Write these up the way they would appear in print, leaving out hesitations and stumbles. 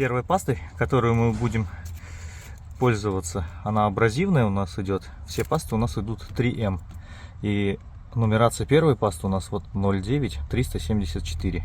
Первой пастой, которую мы будем пользоваться, она абразивная у нас идет. Все пасты у нас идут 3М. И нумерация первой пасты у нас вот 09374.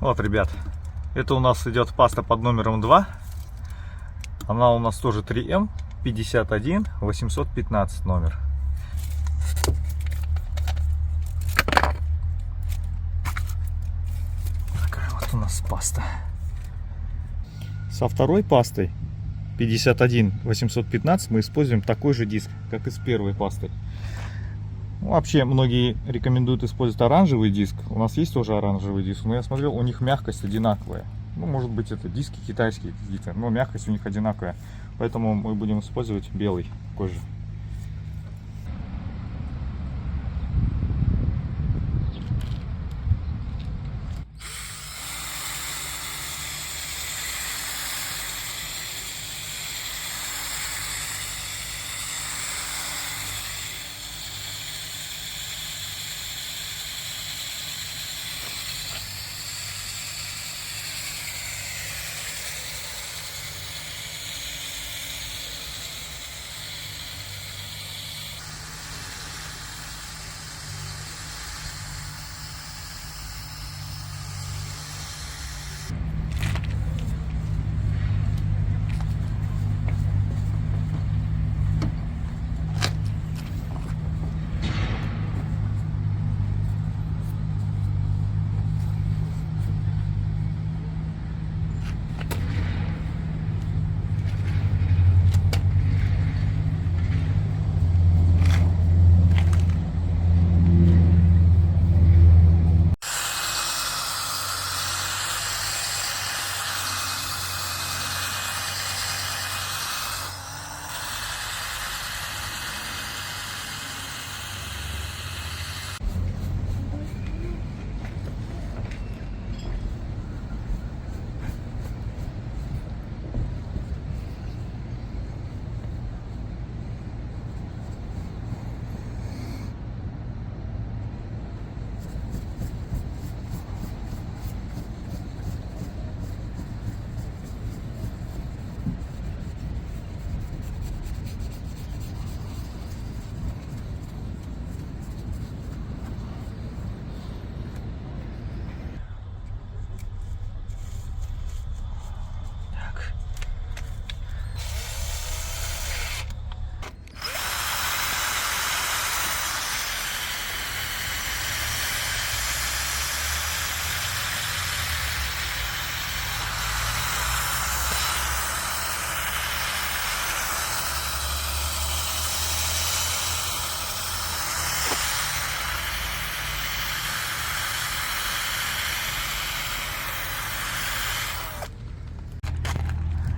Вот, ребят, это у нас идет паста под номером 2. Она у нас тоже 3М, 51 815 номер. Такая вот у нас паста. Со второй пастой 51 815 мы используем такой же диск, как и с первой пастой. Вообще, многие рекомендуют использовать оранжевый диск. У нас есть тоже оранжевый диск, но я смотрел, у них мягкость одинаковая. Ну, может быть, это диски китайские какие-то, но мягкость у них одинаковая. Поэтому мы будем использовать белый такой же.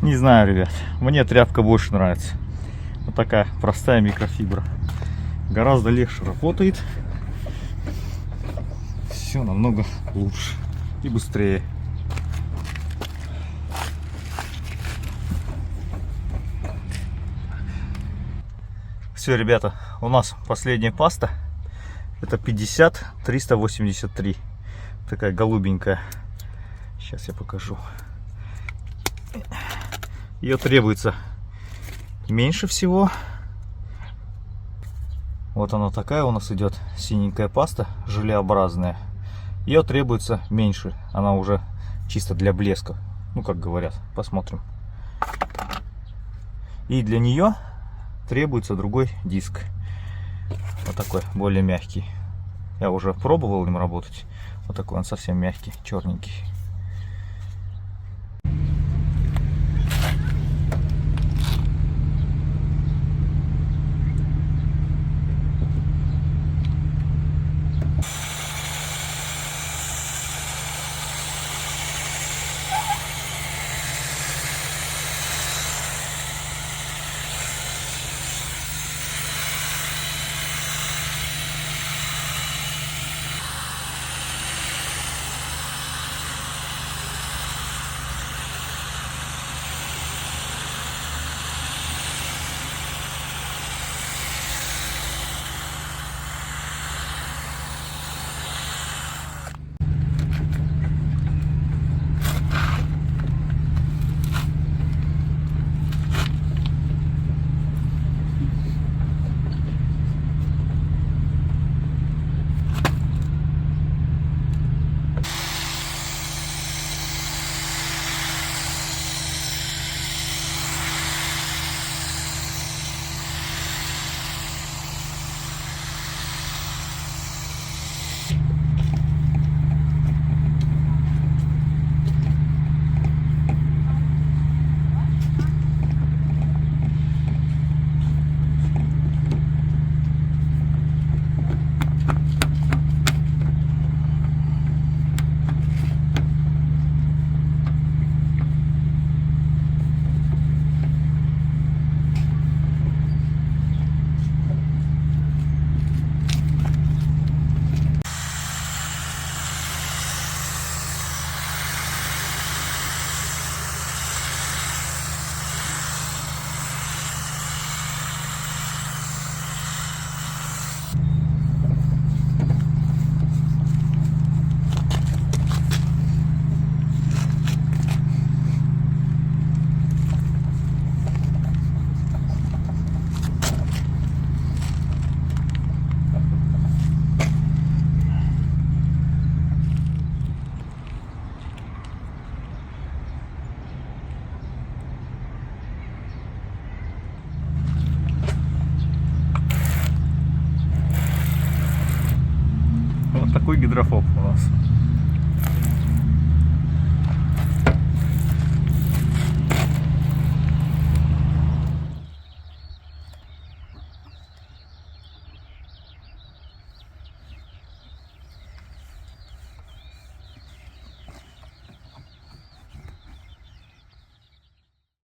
Не знаю, ребят, мне тряпка больше нравится. Вот такая простая микрофибра. Гораздо легче работает. Все намного лучше и быстрее. Все, ребята, у нас последняя паста. Это 50-383. Такая голубенькая. Сейчас я покажу. Ее требуется меньше всего. Вот она такая у нас идет, синенькая паста, желеобразная. Ее требуется меньше. Она уже чисто для блеска. Ну, как говорят. Посмотрим. И для нее требуется другой диск. Вот такой, более мягкий. Я уже пробовал им работать. Вот такой он совсем мягкий, черненький. Вот такой гидрофоб у нас.